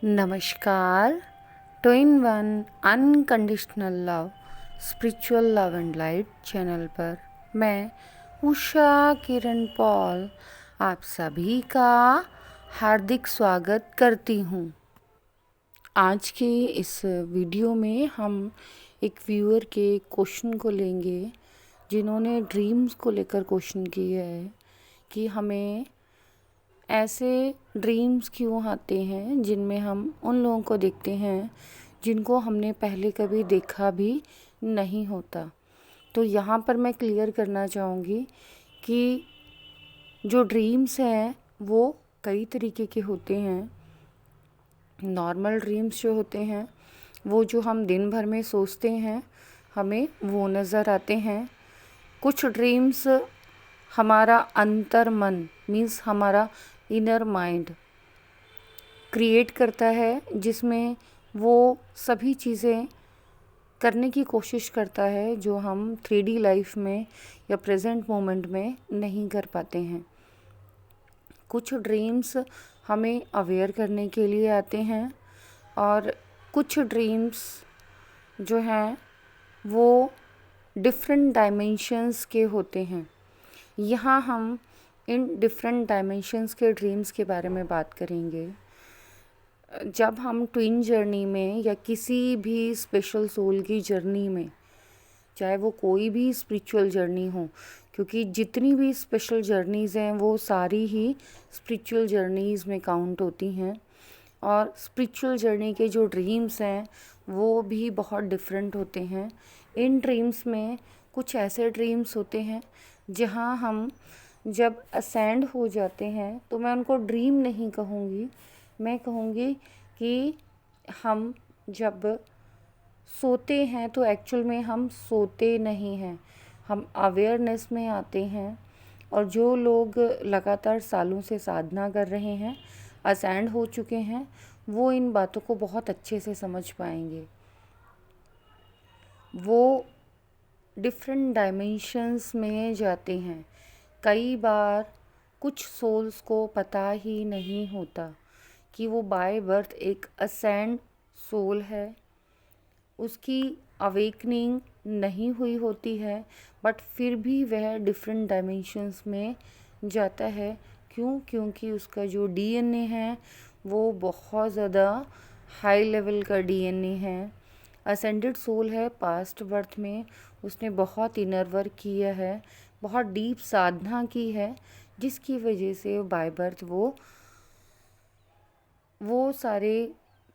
नमस्कार। Two in one unconditional love spiritual love and light channel पर मैं Usha Kiran Paul आप सभी का हार्दिक स्वागत करती हूँ। आज के इस वीडियो में हम एक व्यूअर के क्वेश्चन को लेंगे जिन्होंने ड्रीम्स को लेकर क्वेश्चन किया है कि हमें ऐसे ड्रीम्स क्यों आते हैं जिनमें हम उन लोगों को देखते हैं जिनको हमने पहले कभी देखा भी नहीं होता। तो यहाँ पर मैं क्लियर करना चाहूँगी कि जो ड्रीम्स हैं वो कई तरीके के होते हैं। नॉर्मल ड्रीम्स जो होते हैं वो जो हम दिन भर में सोचते हैं हमें वो नज़र आते हैं। कुछ ड्रीम्स हमारा अंतर मन मीन्स हमारा इनर माइंड क्रिएट करता है जिसमें वो सभी चीज़ें करने की कोशिश करता है जो हम 3D लाइफ में या प्रेजेंट मोमेंट में नहीं कर पाते हैं। कुछ ड्रीम्स हमें अवेयर करने के लिए आते हैं और कुछ ड्रीम्स जो हैं वो डिफरेंट डायमेंशंस के होते हैं। यहाँ हम इन डिफरेंट डायमेंशंस के ड्रीम्स के बारे में बात करेंगे। जब हम ट्विन जर्नी में या किसी भी स्पेशल सोल की जर्नी में, चाहे वो कोई भी स्पिरिचुअल जर्नी हो, क्योंकि जितनी भी स्पेशल जर्नीज़ हैं वो सारी ही स्पिरिचुअल जर्नीज़ में काउंट होती हैं। और स्पिरिचुअल जर्नी के जो ड्रीम्स हैं वो भी बहुत डिफरेंट होते हैं। इन ड्रीम्स में कुछ ऐसे ड्रीम्स होते हैं जहाँ हम जब असेंड हो जाते हैं, तो मैं उनको ड्रीम नहीं कहूँगी, मैं कहूँगी कि हम जब सोते हैं तो एक्चुअल में हम सोते नहीं हैं, हम अवेयरनेस में आते हैं। और जो लोग लगातार सालों से साधना कर रहे हैं, असेंड हो चुके हैं, वो इन बातों को बहुत अच्छे से समझ पाएंगे। वो डिफरेंट डायमेंशंस में जाते हैं। कई बार कुछ सोल्स को पता ही नहीं होता कि वो बाय बर्थ एक असेंड सोल है, उसकी अवेकनिंग नहीं हुई होती है, बट फिर भी वह डिफरेंट डायमेंशंस में जाता है। क्योंकि उसका जो डीएनए है वो बहुत ज़्यादा हाई लेवल का डीएनए है। असेंडेड सोल है, पास्ट बर्थ में उसने बहुत इनर वर्क किया है, बहुत डीप साधना की है, जिसकी वजह से बाय बर्थ वो सारे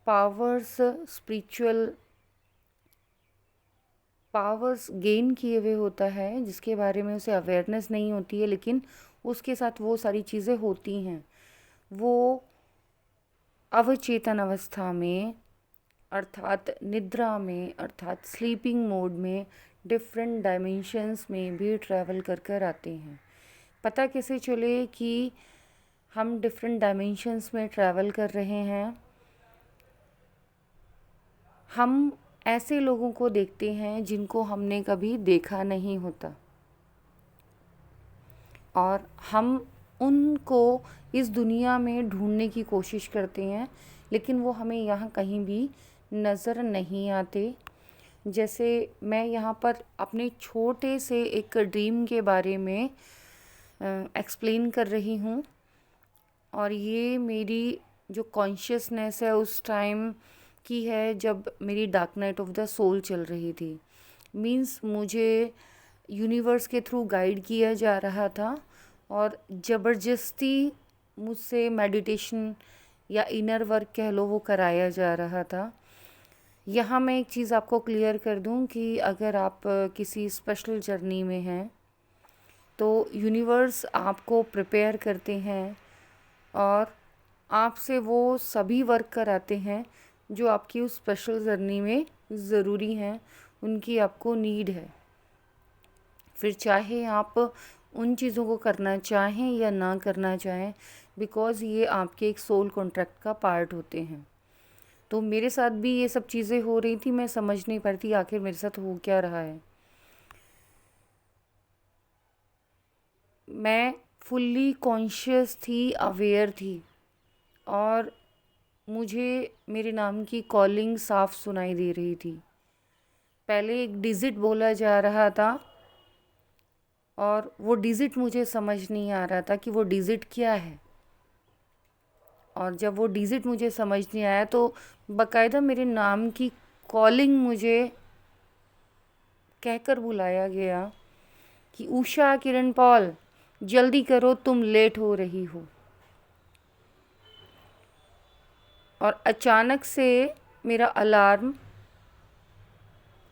पावर्स, स्पिरिचुअल पावर्स गेन किए हुए होता है, जिसके बारे में उसे अवेयरनेस नहीं होती है, लेकिन उसके साथ वो सारी चीज़ें होती हैं। वो अवचेतन अवस्था में अर्थात निद्रा में, अर्थात स्लीपिंग मोड में डिफरेंट डायमेंशंस में भी ट्रैवल कर कर आते हैं। पता कैसे चले कि हम डिफरेंट डायमेंशंस में ट्रैवल कर रहे हैं? हम ऐसे लोगों को देखते हैं जिनको हमने कभी देखा नहीं होता, और हम उनको इस दुनिया में ढूंढने की कोशिश करते हैं, लेकिन वो हमें यहाँ कहीं भी नज़र नहीं आते। जैसे मैं यहाँ पर अपने छोटे से एक ड्रीम के बारे में एक्सप्लेन कर रही हूँ, और ये मेरी जो कॉन्शियसनेस है उस टाइम की है जब मेरी dark night of the soul चल रही थी। मीन्स मुझे यूनिवर्स के थ्रू गाइड किया जा रहा था और ज़बरदस्ती मुझसे मेडिटेशन या इनर वर्क कह लो वो कराया जा रहा था। यहाँ मैं एक चीज़ आपको क्लियर कर दूँ कि अगर आप किसी स्पेशल जर्नी में हैं तो यूनिवर्स आपको प्रिपेयर करते हैं और आपसे वो सभी वर्क कराते हैं जो आपकी उस स्पेशल जर्नी में ज़रूरी हैं, उनकी आपको नीड है। फिर चाहे आप उन चीज़ों को करना चाहें या ना करना चाहें, बिकॉज़ ये आपके एक सोल कॉन्ट्रैक्ट का पार्ट होते हैं। तो मेरे साथ भी ये सब चीज़ें हो रही थी, मैं समझ नहीं पाती आखिर मेरे साथ हो क्या रहा है। मैं फुल्ली कॉन्शियस थी, अवेयर थी, और मुझे मेरे नाम की कॉलिंग साफ सुनाई दे रही थी। पहले एक डिजिट बोला जा रहा था और वो डिजिट मुझे समझ नहीं आ रहा था कि वो डिजिट क्या है। और जब वो डिजिट मुझे समझ नहीं आया तो बाकायदा मेरे नाम की कॉलिंग मुझे कहकर बुलाया गया कि उषा किरण पॉल, जल्दी करो, तुम लेट हो रही हो। और अचानक से मेरा अलार्म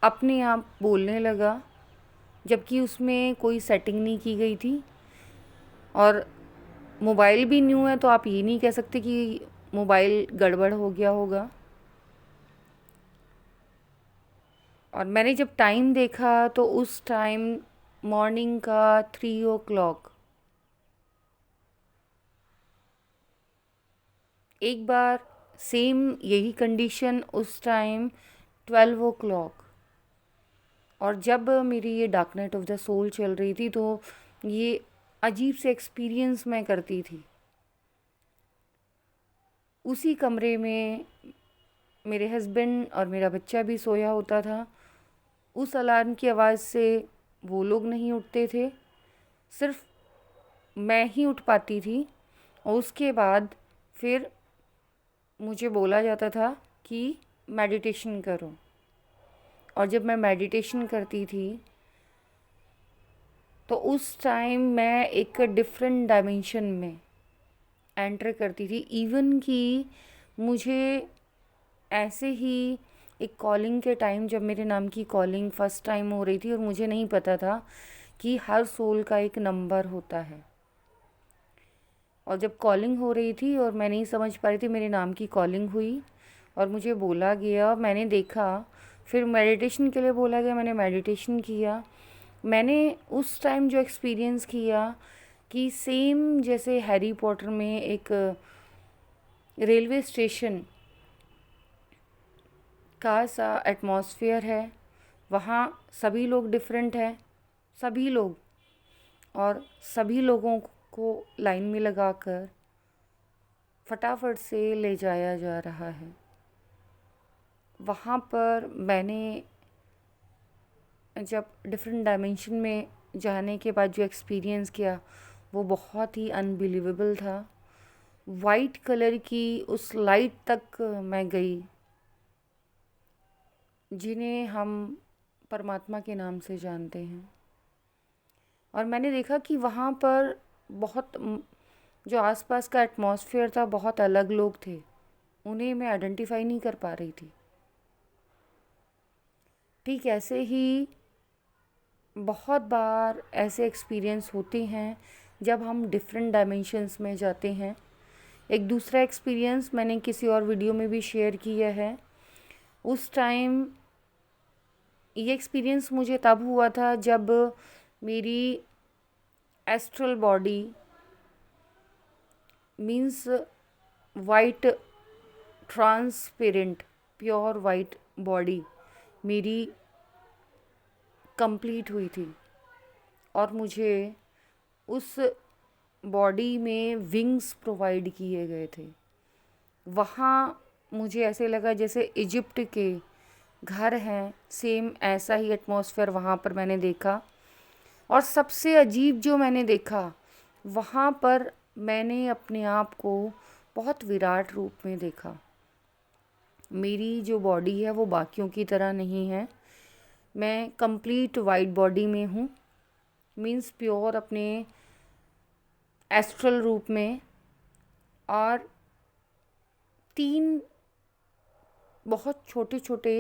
अपने आप बोलने लगा, जबकि उसमें कोई सेटिंग नहीं की गई थी। और मोबाइल भी न्यू है तो आप ये नहीं कह सकते कि मोबाइल गड़बड़ हो गया होगा। और मैंने जब टाइम देखा तो उस टाइम मॉर्निंग का 3 o'clock। एक बार सेम यही कंडीशन उस टाइम 12 o'clock। और जब मेरी ये dark night of the soul चल रही थी तो ये अजीब से एक्सपीरियंस मैं करती थी। उसी कमरे में मेरे हस्बैंड और मेरा बच्चा भी सोया होता था। उस अलार्म की आवाज़ से वो लोग नहीं उठते थे, सिर्फ मैं ही उठ पाती थी। और उसके बाद फिर मुझे बोला जाता था कि मेडिटेशन करो। और जब मैं मेडिटेशन करती थी तो उस टाइम मैं एक डिफरेंट डायमेंशन में एंटर करती थी। इवन कि मुझे ऐसे ही एक कॉलिंग के टाइम, जब मेरे नाम की कॉलिंग फ़र्स्ट टाइम हो रही थी और मुझे नहीं पता था कि हर सोल का एक नंबर होता है, और जब कॉलिंग हो रही थी और मैं नहीं समझ पा रही थी, मेरे नाम की कॉलिंग हुई और मुझे बोला गया, मैंने देखा, फिर मेडिटेशन के लिए बोला गया, मैंने मेडिटेशन किया। मैंने उस टाइम जो एक्सपीरियंस किया कि सेम जैसे हैरी पॉटर में एक रेलवे स्टेशन का सा एटमॉस्फेयर है, वहाँ सभी लोग डिफरेंट हैं, सभी लोग, और सभी लोगों को लाइन में लगाकर फटाफट से ले जाया जा रहा है। वहाँ पर मैंने जब डिफरेंट डायमेंशन में जाने के बाद जो एक्सपीरियंस किया वो बहुत ही अनबिलीवेबल था। वाइट कलर की उस लाइट तक मैं गई जिन्हें हम परमात्मा के नाम से जानते हैं। और मैंने देखा कि वहाँ पर बहुत जो आसपास का एटमॉस्फेयर था, बहुत अलग लोग थे, उन्हें मैं आइडेंटिफाई नहीं कर पा रही थी। ठीक ऐसे ही बहुत बार ऐसे एक्सपीरियंस होते हैं जब हम डिफरेंट डायमेंशंस में जाते हैं। एक दूसरा एक्सपीरियंस मैंने किसी और वीडियो में भी शेयर किया है। उस टाइम ये एक्सपीरियंस मुझे तब हुआ था जब मेरी astral body, means white transparent pure white body मेरी कंप्लीट हुई थी। और मुझे उस बॉडी में विंग्स प्रोवाइड किए गए थे। वहाँ मुझे ऐसे लगा जैसे इजिप्ट के घर हैं, सेम ऐसा ही एटमॉस्फेयर वहाँ पर मैंने देखा। और सबसे अजीब जो मैंने देखा, वहाँ पर मैंने अपने आप को बहुत विराट रूप में देखा। मेरी जो बॉडी है वो बाकियों की तरह नहीं है, मैं कंप्लीट वाइट बॉडी में हूँ, मीन्स प्योर अपने एस्ट्रल रूप में। और 3 बहुत छोटे छोटे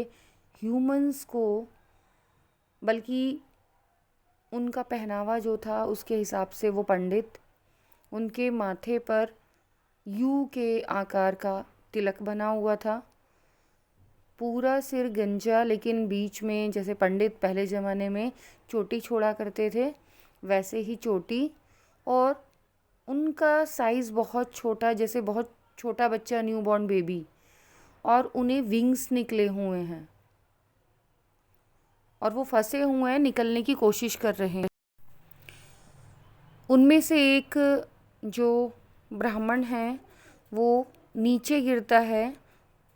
ह्यूमंस को, बल्कि उनका पहनावा जो था उसके हिसाब से वो पंडित, उनके माथे पर यू के आकार का तिलक बना हुआ था, पूरा सिर गंजा, लेकिन बीच में जैसे पंडित पहले ज़माने में चोटी छोड़ा करते थे वैसे ही चोटी। और उनका साइज़ बहुत छोटा, जैसे बहुत छोटा बच्चा, न्यूबॉर्न बेबी, और उन्हें विंग्स निकले हुए हैं और वो फंसे हुए हैं, निकलने की कोशिश कर रहे हैं। उनमें से एक जो ब्राह्मण है वो नीचे गिरता है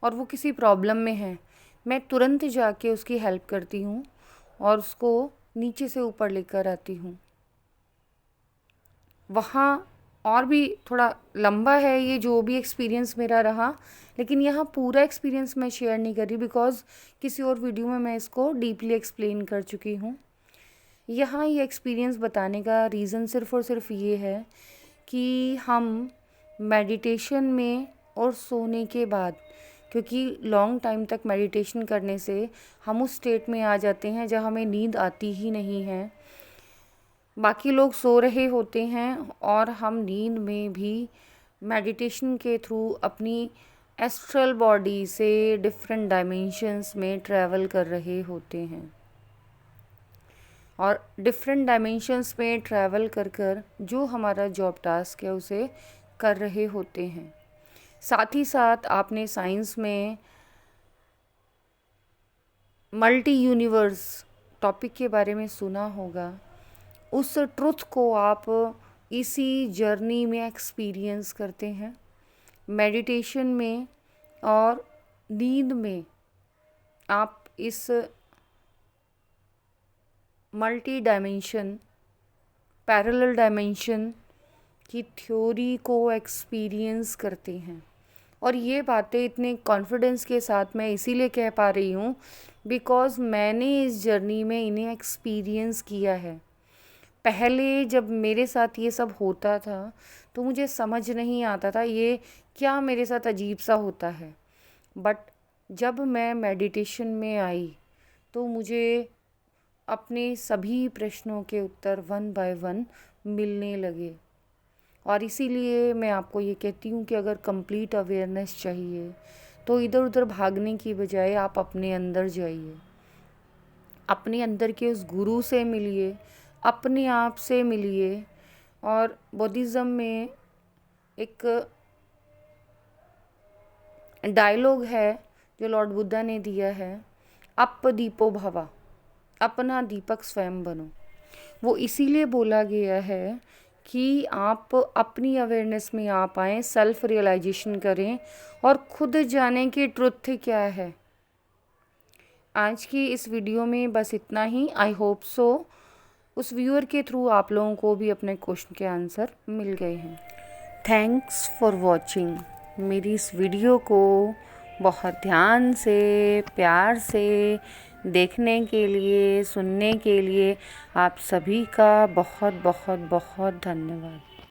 और वो किसी प्रॉब्लम में है, मैं तुरंत जाके उसकी हेल्प करती हूँ और उसको नीचे से ऊपर लेकर आती हूँ। वहाँ और भी थोड़ा लंबा है ये जो भी एक्सपीरियंस मेरा रहा, लेकिन यहाँ पूरा एक्सपीरियंस मैं शेयर नहीं कर रही बिकॉज़ किसी और वीडियो में मैं इसको डीपली एक्सप्लेन कर चुकी हूँ। यहाँ ये एक्सपीरियंस बताने का रीज़न सिर्फ़ और सिर्फ ये है कि हम मेडिटेशन में और सोने के बाद, क्योंकि लॉन्ग टाइम तक मेडिटेशन करने से हम उस स्टेट में आ जाते हैं जहाँ हमें नींद आती ही नहीं है। बाकी लोग सो रहे होते हैं और हम नींद में भी मेडिटेशन के थ्रू अपनी एस्ट्रल बॉडी से डिफरेंट डायमेंशंस में ट्रैवल कर रहे होते हैं और डिफरेंट डायमेंशंस में ट्रैवल कर कर जो हमारा जॉब टास्क है उसे कर रहे होते हैं। साथ ही साथ आपने साइंस में मल्टी यूनिवर्स टॉपिक के बारे में सुना होगा। उस ट्रुथ को आप इसी जर्नी में एक्सपीरियंस करते हैं। मेडिटेशन में और नींद में आप इस मल्टी डायमेंशन, पैरेलल डायमेंशन की थ्योरी को एक्सपीरियंस करते हैं। और ये बातें इतने कॉन्फिडेंस के साथ मैं इसीलिए कह पा रही हूँ बिकॉज़ मैंने इस जर्नी में इन्हें एक्सपीरियंस किया है। पहले जब मेरे साथ ये सब होता था तो मुझे समझ नहीं आता था ये क्या मेरे साथ अजीब सा होता है, बट जब मैं मेडिटेशन में आई तो मुझे अपने सभी प्रश्नों के उत्तर वन बाय वन मिलने लगे। और इसीलिए मैं आपको ये कहती हूँ कि अगर कंप्लीट अवेयरनेस चाहिए तो इधर उधर भागने की बजाय आप अपने अंदर जाइए, अपने अंदर के उस गुरु से मिलिए, अपने आप से मिलिए। और बुद्धिज़्म में एक डायलॉग है जो लॉर्ड बुद्धा ने दिया है, अप दीपो भवा, अपना दीपक स्वयं बनो। वो इसीलिए बोला गया है कि आप अपनी अवेयरनेस में आ पाएँ, सेल्फ रियलाइजेशन करें और खुद जानें कि ट्रुथ क्या है। आज की इस वीडियो में बस इतना ही। आई होप सो उस व्यूअर के थ्रू आप लोगों को भी अपने क्वेश्चन के आंसर मिल गए हैं। Thanks for watching. मेरी इस वीडियो को बहुत ध्यान से, प्यार से देखने के लिए, सुनने के लिए आप सभी का बहुत बहुत बहुत धन्यवाद।